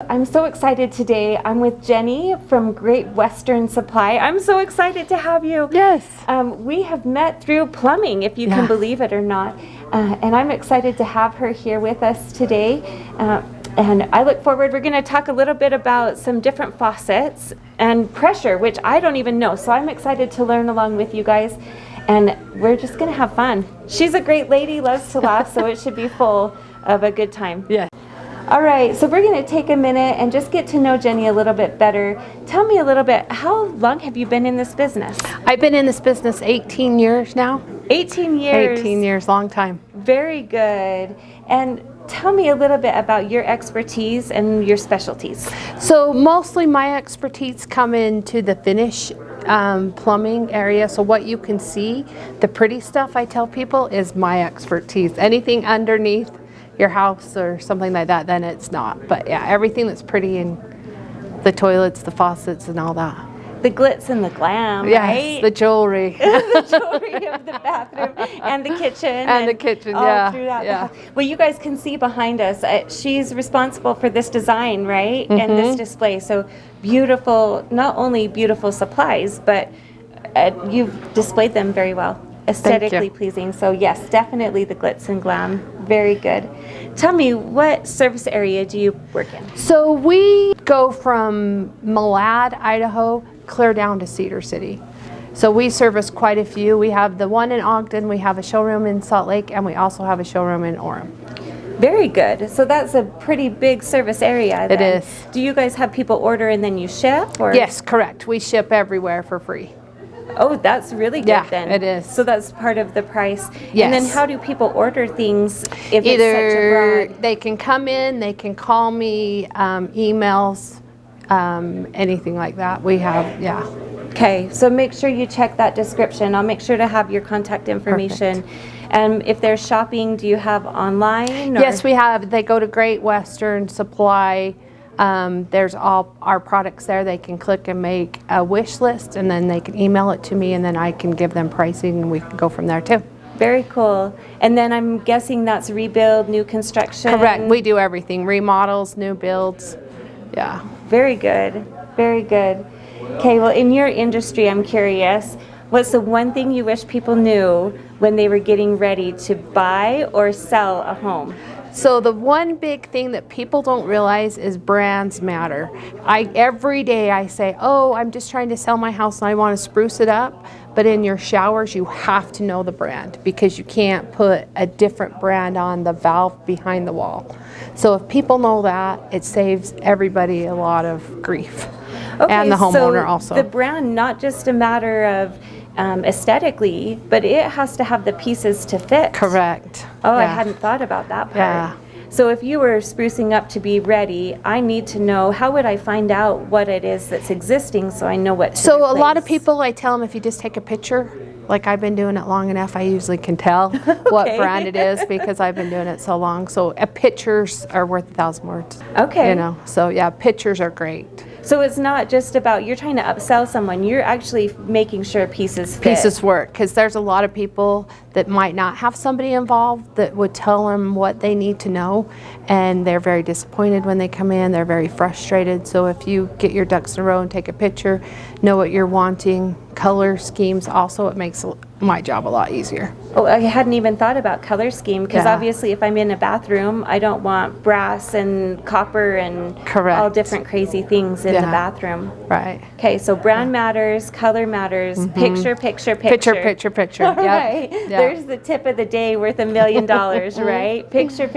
I'm so excited today. I'm with Jennie from Great Western Supply. I'm so excited to have you. Yes. We have met through plumbing, if you can believe it or not. And I'm excited to have her here with us today. And I look forward, we're going to talk a little bit about some different faucets and pressure, which I don't even know. So I'm excited to learn along with you guys. And we're just going to have fun. She's a great lady, loves to laugh, so it should be full of a good time. Yeah. All right, so we're going to take a minute and just get to know Jennie a little bit better. Tell me a little bit, how long have you been in this business? I've been in this business 18 years now. 18 years. 18 years, long time. Very good. And tell me a little bit about your expertise and your specialties. So mostly my expertise come into the finish plumbing area. So what you can see, the pretty stuff I tell people is my expertise. Anything underneath your house or something like that, then it's not. But yeah, everything that's pretty in the toilets, the faucets, and all that. The glitz and the glam, yes, right? The jewelry. The jewelry of the bathroom and the kitchen. And the kitchen, all through that. Well, you guys can see behind us, she's responsible for this design, right? And this display. So beautiful, not only beautiful supplies, but you've displayed them very well. Aesthetically pleasing. So yes, definitely the glitz and glam. Very good. Tell me, what service area do you work in? So we go from Malad, Idaho, clear down to Cedar City. So we service quite a few. We have the one in Ogden, we have a showroom in Salt Lake, and we also have a showroom in Orem. Very good. So that's a pretty big service area then. It is. Do you guys have people order and then you ship? Or? Yes, correct. We ship everywhere for free. Oh, that's really good then. It is. So that's part of the price. Yes. And then how do people order things if Either it's such a broad? they can come in, they can call me, emails, anything like that. We have, Okay, so make sure you check that description. I'll make sure to have your contact information. Perfect. And if they're shopping, do you have online? Or? Yes, we have. They go to Great Western Supply. There's all our products there. They can click and make a wish list, and then they can email it to me, and then I can give them pricing, and we can go from there too. Very cool. And then I'm guessing that's rebuild, new construction? Correct. We do everything. Remodels, new builds. Yeah. Very good. Very good. Okay, well, in your industry, I'm curious, what's the one thing you wish people knew when they were getting ready to buy or sell a home? So the one big thing that people don't realize is brands matter. Every day I say, oh, I'm just trying to sell my house and I want to spruce it up. But in your showers, you have to know the brand, because you can't put a different brand on the valve behind the wall. So if people know that, it saves everybody a lot of grief. Okay, and the homeowner also. The brand, not just a matter of aesthetically, but it has to have the pieces to fit. Correct. Oh, I hadn't thought about that part. Yeah. So if you were sprucing up to be ready, I need to know, how would I find out what it is that's existing so I know what to replace? A lot of people, I tell them, if you just take a picture, like I've been doing it long enough, I usually can tell what brand it is because I've been doing it so long. So pictures are worth 1,000 words. Okay. You know, so yeah, pictures are great. So it's not just about you're trying to upsell someone, you're actually making sure pieces fit. Pieces work, because there's a lot of people that might not have somebody involved that would tell them what they need to know, and they're very disappointed when they come in, they're very frustrated. So if you get your ducks in a row and take a picture, know what you're wanting, color schemes also, it makes my job a lot easier. Oh, I hadn't even thought about color scheme, because obviously if I'm in a bathroom, I don't want brass and copper and all different crazy things in the bathroom. Right. Okay, so brand matters, color matters, picture. Picture. All right. There's the tip of the day worth $1 million, right? Picture.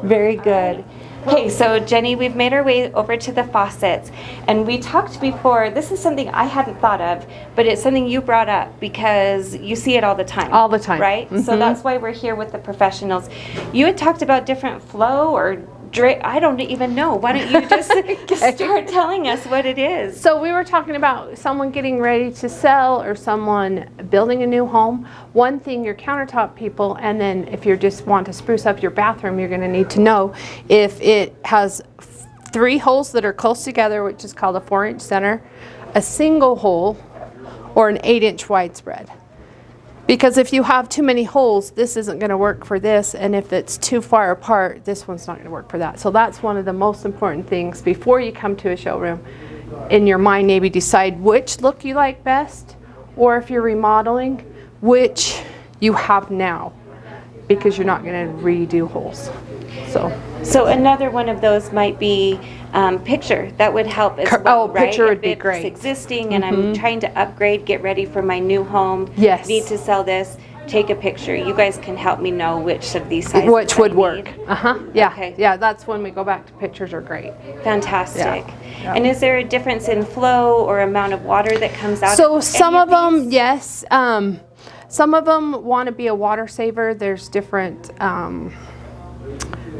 Very good. Okay, so Jennie, we've made our way over to the faucets, and we talked before, this is something I hadn't thought of, but it's something you brought up because you see it all the time. All the time. Right? So that's why we're here with the professionals. You had talked about different flow or I don't even know. Why don't you just start telling us what it is? So we were talking about someone getting ready to sell or someone building a new home. One thing, your countertop people, and then if you just want to spruce up your bathroom, you're going to need to know if it has 3 holes that are close together, which is called a 4-inch center, a single hole, or an 8-inch widespread. Because if you have too many holes, this isn't going to work for this, and if it's too far apart, this one's not going to work for that. So that's one of the most important things before you come to a showroom. In your mind, maybe decide which look you like best, or if you're remodeling, which you have now, because you're not going to redo holes. So another one of those might be picture. That would help as well, right? Picture would be if great. It's existing and I'm trying to upgrade, get ready for my new home. Yes. Need to sell this. Take a picture. You guys can help me know which of these sizes Which would I work. need. Yeah. Okay. Yeah. That's when we go back to pictures are great. Fantastic. Yeah. And is there a difference in flow or amount of water that comes out? So of some any of them, these? yes. Some of them want to be a water saver. There's different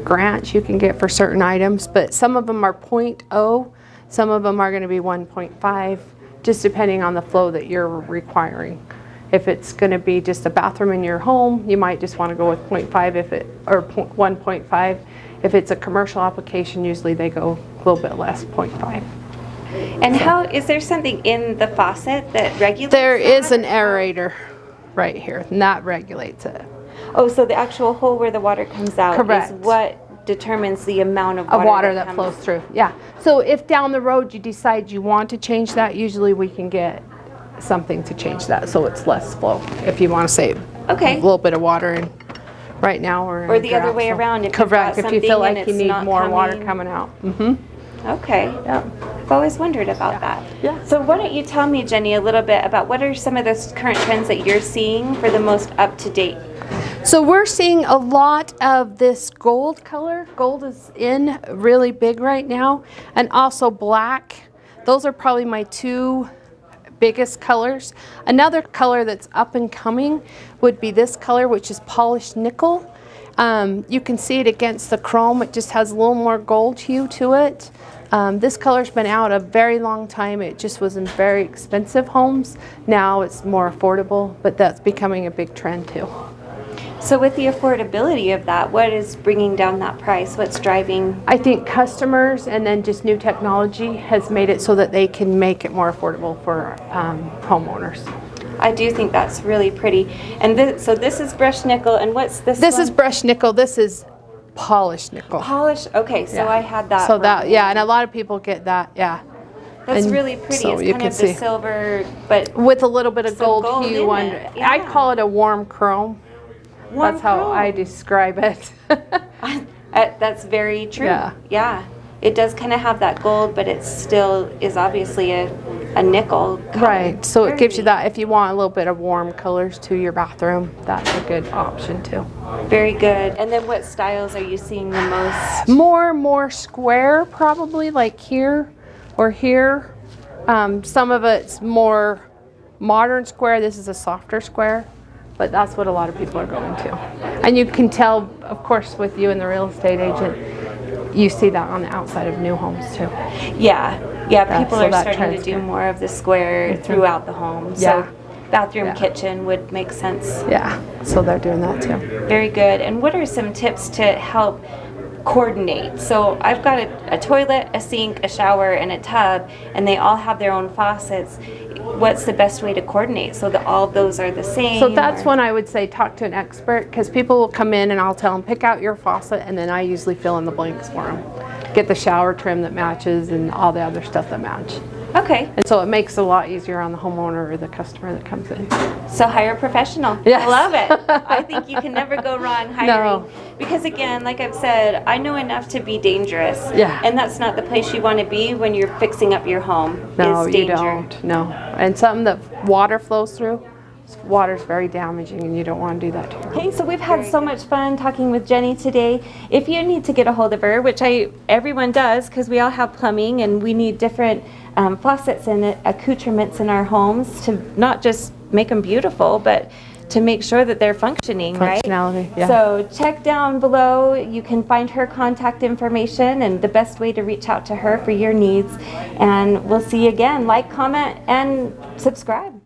grants you can get for certain items, but some of them are 0.0, some of them are going to be 1.5, just depending on the flow that you're requiring. If it's going to be just a bathroom in your home, you might just want to go with 0.5 or 1.5. If it's a commercial application, usually they go a little bit less, 0.5. And how is there something in the faucet that regulates? There is that? an aerator right here, and that regulates it. Oh, so the actual hole where the water comes out Correct. is what determines the amount of Of water that comes. flows through, yeah. So if down the road you decide you want to change that, usually we can get something to change that so it's less flow if you want to save Okay. a little bit of water in right now or Or the other way around, if you've correct, got if you feel something like and you it's need not more water coming. coming out. Okay. Yeah. I've always wondered about that. Yeah. So why don't you tell me, Jenny, a little bit about what are some of the current trends that you're seeing for the most up-to-date? So we're seeing a lot of this gold color. Gold is in really big right now, and also black. Those are probably my two biggest colors. Another color that's up and coming would be this color, which is polished nickel. You can see it against the chrome. It just has a little more gold hue to it. This color's been out a very long time. It just was in very expensive homes. Now it's more affordable, but that's becoming a big trend too. So with the affordability of that, what is bringing down that price? What's driving? I think customers and then just new technology has made it so that they can make it more affordable for homeowners. I do think that's really pretty. And so this is brushed nickel, and what's this This one? is brushed nickel. This is polished nickel. Polished? Okay, so Yeah. I had that So wrong. that, yeah, and a lot of people get that, yeah. That's and really pretty. so It's you kind can of the see. silver, but With a little bit of Some gold gold hue in under it, it. I yeah. call it a warm chrome. warm That's how I chrome. describe it. That's very true. Yeah. Yeah. It does kind of have that gold, but it still is obviously a nickel color. Right, so it Very gives you neat. that, if you want a little bit of warm colors to your bathroom, that's a good option too. Very good. And then what styles are you seeing the most? More square probably, like here or here. Some of it's more modern square. This is a softer square, but that's what a lot of people are going to. And you can tell, of course, with you and the real estate agent, you see that on the outside of new homes too. Yeah. People so are that starting trend's to do good. more of the square throughout the home. Yeah. So bathroom, Yeah. kitchen would make sense. Yeah, so they're doing that too. Very good. And what are some tips to help coordinate? So I've got a toilet, a sink, a shower, and a tub, and they all have their own faucets. What's the best way to coordinate so that all of those are the same? So that's or- when I would say talk to an expert, because people will come in and I'll tell them pick out your faucet, and then I usually fill in the blanks for them. Get the shower trim that matches and all the other stuff that match. Okay. And so it makes it a lot easier on the homeowner or the customer that comes in. So hire a professional. Yes. I love it. I think you can never go wrong hiring. No. Because again, like I've said, I know enough to be dangerous. Yeah. And that's not the place you want to be when you're fixing up your home. No, is you danger. don't. No. And something that water flows through, water's very damaging and you don't want to do that to your home. Okay, so we've had so much fun talking with Jenny today. If you need to get a hold of her, which everyone does, because we all have plumbing and we need different faucets and accoutrements in our homes to not just make them beautiful, but to make sure that they're functioning, right? Functionality, yeah. So check down below. You can find her contact information and the best way to reach out to her for your needs. And we'll see you again. Like, comment, and subscribe.